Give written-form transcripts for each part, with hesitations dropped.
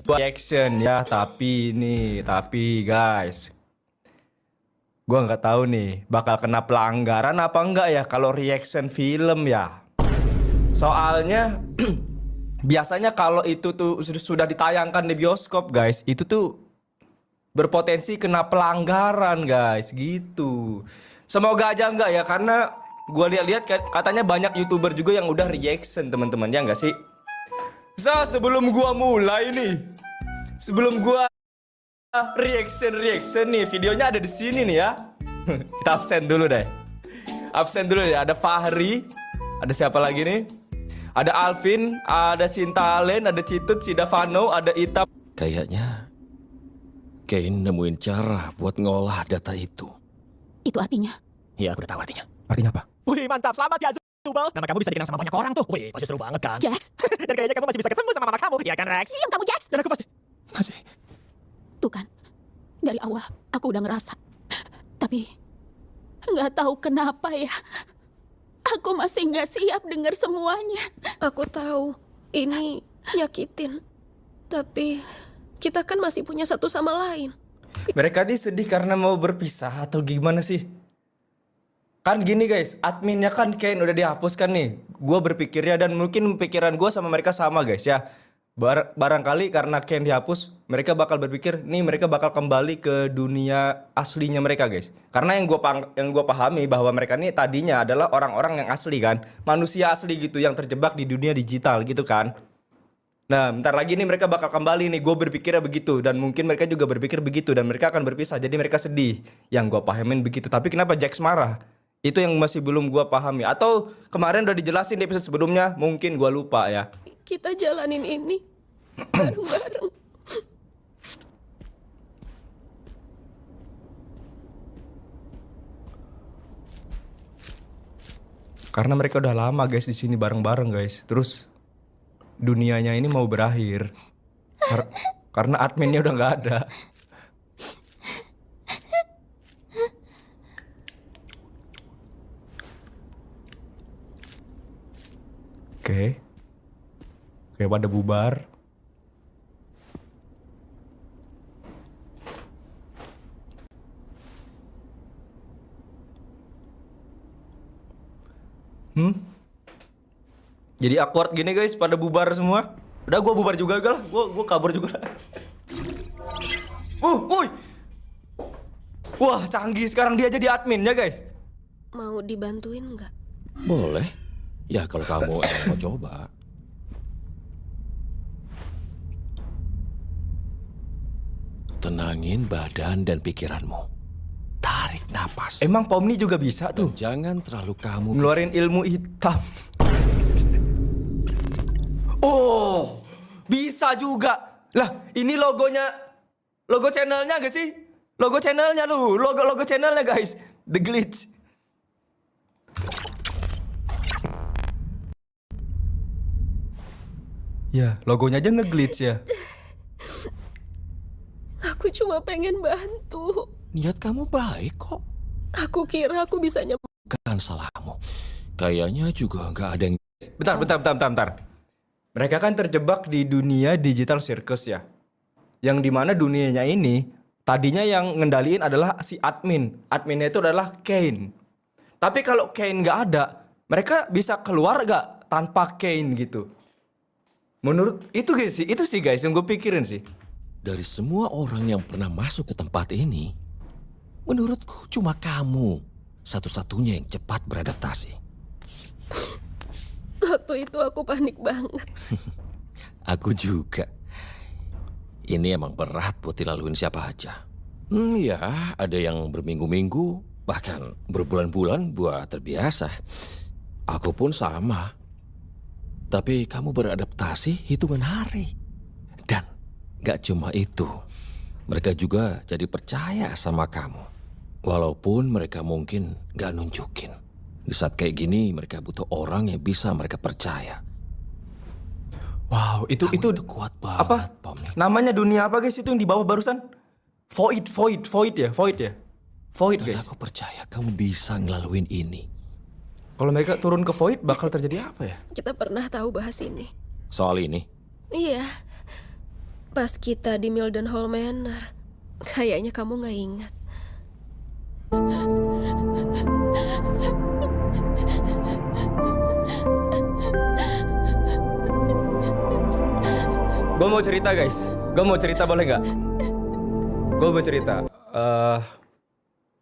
reaction ya, tapi guys, gua nggak tahu nih bakal kena pelanggaran apa enggak ya kalau reaction film ya. Soalnya biasanya kalau itu tuh sudah ditayangkan di bioskop guys, itu tuh berpotensi kena pelanggaran guys gitu. Semoga aja enggak ya, karena gua lihat-lihat katanya banyak YouTuber juga yang udah reaction teman-teman, ya enggak sih? So, sebelum gua mulai nih, sebelum gua reaction nih, videonya ada di sini nih ya. Kita absen dulu deh. Ada Fahri, ada siapa lagi nih? Ada Alvin, ada Sintalen, ada Citut, Sidavano, ada Ita. Kayaknya Kane nemuin cara buat ngolah data itu. Itu artinya? Iya, aku udah tahu artinya. Artinya apa? Wih, mantap. Selamat ya, Zubel. Nama kamu bisa dikenang sama banyak orang tuh. Wih, pasti seru banget kan? Jax? Dan kayaknya kamu masih bisa ketemu sama mama kamu. Iya kan, Rex? Diam kamu, Jax! Dan aku pasti... Masih. Tuh kan, dari awal aku udah ngerasa. Tapi, nggak tahu kenapa ya. Aku masih nggak siap dengar semuanya. Aku tahu ini nyakitin, tapi kita kan masih punya satu sama lain. Mereka nih sedih karena mau berpisah atau gimana sih? Kan gini guys, adminnya kan Kane udah dihapuskan nih. Gua berpikirnya dan mungkin pikiran gua sama mereka sama guys ya. Barangkali karena Kane dihapus, mereka bakal berpikir nih mereka bakal kembali ke dunia aslinya mereka guys. Karena yang gua pahami bahwa mereka nih tadinya adalah orang-orang yang asli kan, manusia asli gitu yang terjebak di dunia digital gitu kan. Nah, bentar lagi nih mereka bakal kembali nih. Gue berpikirnya begitu dan mungkin mereka juga berpikir begitu dan mereka akan berpisah. Jadi mereka sedih. Yang gue pahamin begitu. Tapi kenapa Jax marah? Itu yang masih belum gue pahami. Atau kemarin udah dijelasin di episode sebelumnya, mungkin gue lupa ya. Kita jalanin ini bareng-bareng. Karena mereka udah lama guys di sini bareng-bareng guys. Terus dunianya ini mau berakhir karena adminnya udah nggak ada. Oke, pada bubar. Jadi awkward gini guys, pada bubar semua. Udah gue bubar juga lah, gue kabur juga. Woi. Wah, canggih sekarang dia jadi admin ya guys. Mau dibantuin nggak? Boleh. Ya kalau kamu emang mau coba. Tenangin badan dan pikiranmu. Tarik napas. Emang Pomni juga bisa tuh. Jangan terlalu kamu Ngeluarin ilmu hitam. Oh, bisa juga. Lah, ini logonya, logo channelnya gak sih? Logo channelnya lu, logo channelnya guys. The Glitch. Ya, logonya aja nge-glitch ya. Aku cuma pengen bantu. Niat kamu baik kok. Aku kira aku bisa Kan salahmu. Kayaknya juga nggak ada yang... Bentar. Mereka kan terjebak di dunia digital circus ya. Yang dimana dunianya ini tadinya yang ngendaliin adalah si admin. Adminnya itu adalah Kane. Tapi kalau Kane nggak ada, mereka bisa keluar nggak tanpa Kane gitu? Menurut itu sih guys yang gue pikirin sih. Dari semua orang yang pernah masuk ke tempat ini, menurutku cuma kamu satu-satunya yang cepat beradaptasi. Waktu itu aku panik banget. Aku juga. Ini emang berat buat dilaluin siapa aja. Ya, ada yang berminggu-minggu, bahkan berbulan-bulan buat terbiasa. Aku pun sama. Tapi kamu beradaptasi hitungan hari. Dan gak cuma itu, mereka juga jadi percaya sama kamu. Walaupun mereka mungkin gak nunjukin. Di saat kayak gini mereka butuh orang yang bisa mereka percaya. Wow, itu kuat banget, apa? Pomni. Namanya dunia apa guys itu yang di bawah barusan? Void ya. Void Dan guys. aku percaya kamu bisa ngelaluin ini. Kalau mereka turun ke Void bakal terjadi apa ya? Kita pernah tahu bahas ini. Soal ini, Iya, Pas kita di Mildenhall Manor. Kayaknya kamu nggak ingat. Gue mau cerita guys. Gue mau cerita boleh nggak? Gue mau cerita.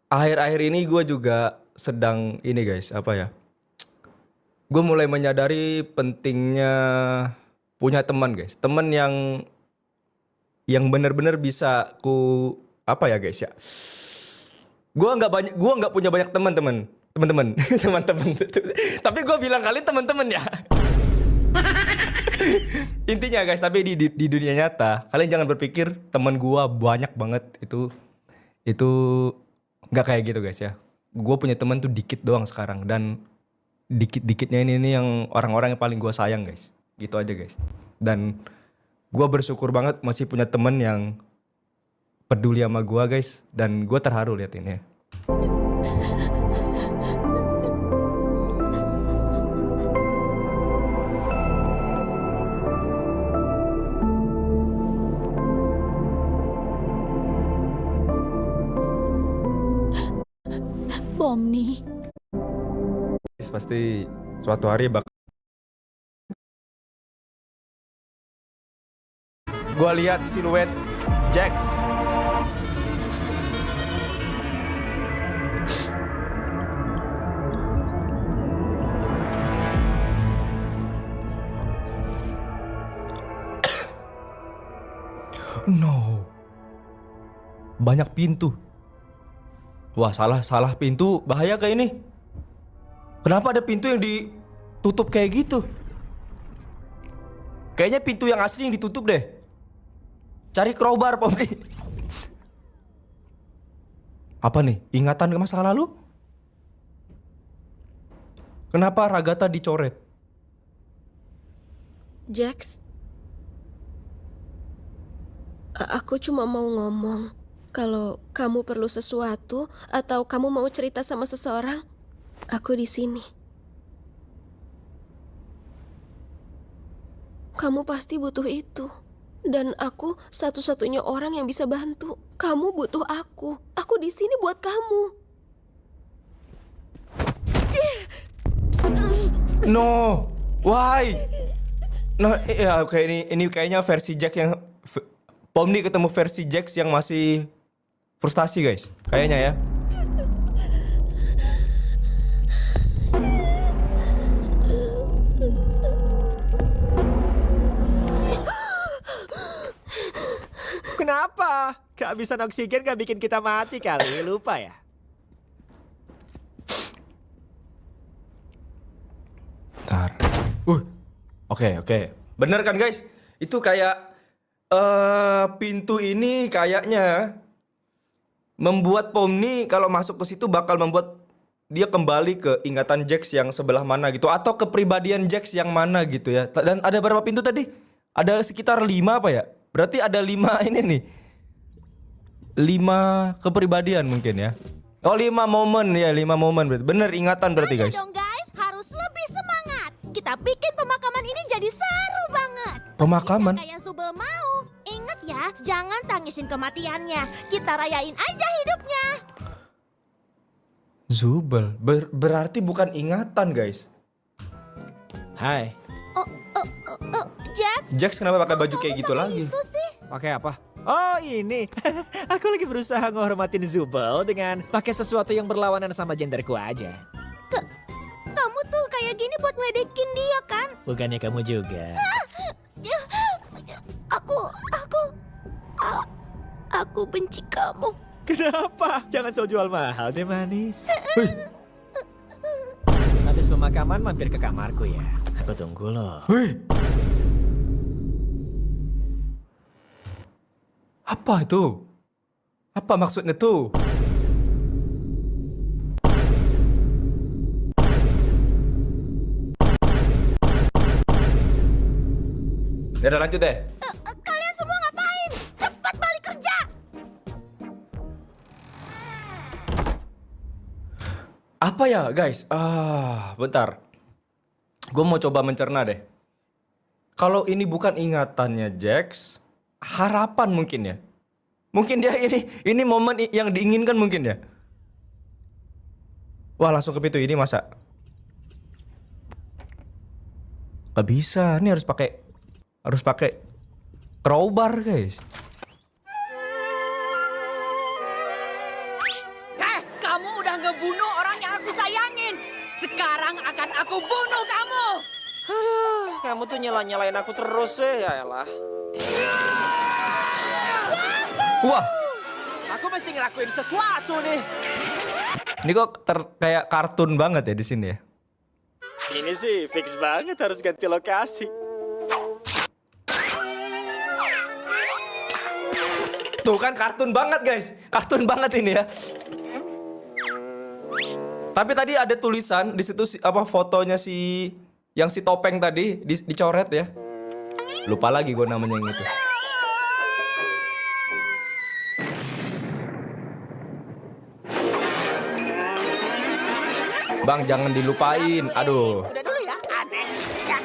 Akhir-akhir ini gue juga sedang ini guys, apa ya? Gue mulai menyadari pentingnya punya teman guys. Teman yang benar-benar bisa apa ya guys ya? Gue nggak punya banyak teman-teman. Teman-teman. Tapi gue bilang kalian teman-teman ya. Intinya guys, tapi di dunia nyata kalian jangan berpikir teman gua banyak banget, itu nggak kayak gitu guys ya. Gua punya teman tuh dikit doang sekarang, dan dikit-dikitnya ini yang orang-orang yang paling gua sayang guys. Gitu aja guys. Dan gua bersyukur banget masih punya teman yang peduli sama gua guys, dan gua terharu lihat ini ya. Pomni, Pasti suatu hari gua lihat siluet Jax. No. Banyak pintu. Wah, salah pintu, bahaya kayak ini. Kenapa ada pintu yang ditutup kayak gitu? Kayaknya pintu yang asli yang ditutup deh. Cari crowbar, Pomni. Apa nih? Ingatan ke masa lalu? Kenapa Ragatha dicoret? Jax, aku cuma mau ngomong. Kalau kamu perlu sesuatu atau kamu mau cerita sama seseorang, aku di sini. Kamu pasti butuh itu. Dan aku satu-satunya orang yang bisa bantu. Kamu butuh aku. Aku di sini buat kamu. No, why? No, ya kayak ini kayaknya versi Jax yang Pomni ketemu versi Jax yang masih frustasi guys, kayaknya ya. Kenapa? Kehabisan oksigen gak bikin kita mati kali, lupa ya? Bentar. Oke. Bener kan guys? Itu kayak pintu ini kayaknya membuat Pomni kalau masuk ke situ bakal membuat dia kembali ke ingatan Jax yang sebelah mana gitu, atau kepribadian Jax yang mana gitu ya. Dan ada berapa pintu tadi? Ada sekitar 5 apa ya? Berarti ada 5 ini nih. 5 kepribadian mungkin ya. Oh 5 momen ya, 5 momen berarti. Bener ingatan berarti guys. Ayo dong guys, harus lebih semangat. Kita bikin pemakaman ini jadi seru banget. Pemakaman? Jika yang Zubel mau. Ingat ya, jangan tangisin kematiannya. Kita rayain aja hidupnya. Zubel, berarti bukan ingatan guys. Hai, Jax, Jax kenapa pakai baju kamu kayak gitu pakai lagi? itu sih? pakai apa? Oh ini, aku lagi berusaha ngehormatin Zubel dengan pakai sesuatu yang berlawanan sama genderku aja. Kamu tuh kayak gini buat ngeledekin dia kan? Bukannya kamu juga? Aku benci kamu. Kenapa? Jangan so jual mahal deh manis. Habis pemakaman mampir ke kamarku ya. Aku tunggu loh. Wih. Apa itu? Apa maksudnya tuh? Ya udah lanjut deh. Kalian semua ngapain? Cepat balik kerja. Apa ya guys? Bentar. Gue mau coba mencerna deh. Kalau ini bukan ingatannya Jax, harapan mungkin ya. Mungkin dia ini momen yang diinginkan mungkin ya. Wah, langsung ke pintu ini masa? Gak bisa, ini harus pakai crowbar, guys. Kamu udah ngebunuh orang yang aku sayangin. Sekarang akan aku bunuh kamu. Kamu tuh nyalain aku terus ya elah. Wah, Aku mesti ngelakuin sesuatu nih. ini kok kayak kartun banget ya di sini ya. Ini sih fix banget harus ganti lokasi. Tuh kan kartun banget, guys. Kartun banget ini ya. Tapi tadi ada tulisan di situ apa fotonya yang si topeng tadi dicoret ya. Lupa lagi gue namanya yang itu. Bang, jangan dilupain. Aduh. Udah dulu ya, aneh. Ya.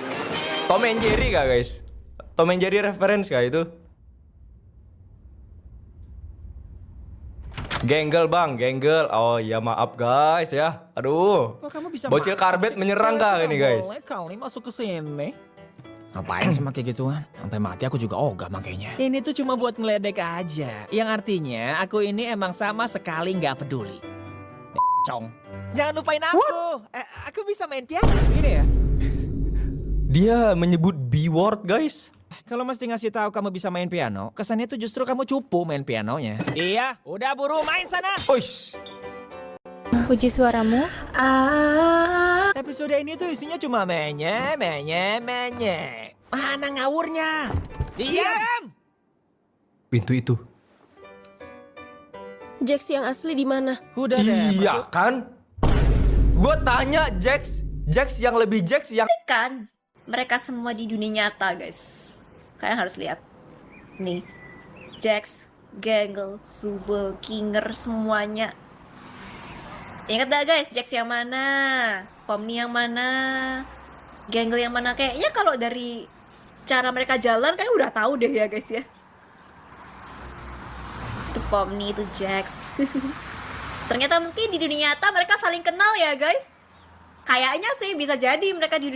Tom and Jerry kah, guys? Tom and Jerry reference kah itu? Genggel bang, genggel. Oh iya maaf guys ya. Aduh. Kok kamu bisa Bocil masuk karbet sih? menyerang kah ini guys? Boleh kali masuk ke sini. Ngapain sih pakai gituan? Sampai mati aku juga ogah makanya. Ini tuh cuma buat ngeledek aja. Yang artinya aku ini emang sama sekali nggak peduli. Cong. Jangan lupain aku. Aku bisa main piano. Gini ya. Dia menyebut B-word guys. Kalau mesti ngasih tahu kamu bisa main piano, kesannya tuh justru kamu cupu main pianonya. Iya, udah buru main sana. Oish. Puji suaramu. Episode ini tuh isinya cuma menye. Mana ngawurnya? Diam! Pintu itu. Jax yang asli di mana? Udah deh. Iya kan? Gue tanya Jax yang lebih Jax yang Kan mereka semua di dunia nyata, guys. Kalian harus lihat. Nih. Jax, Gangle, Zubul, Kinger semuanya. Ingat gak guys, Jax yang mana? Pomni yang mana? Gangle yang mana? Kayaknya kalau dari cara mereka jalan kayaknya udah tahu deh ya guys ya. Itu Pomni, itu Jax. Ternyata mungkin di dunia nyata mereka saling kenal ya guys. Kayaknya sih bisa jadi mereka di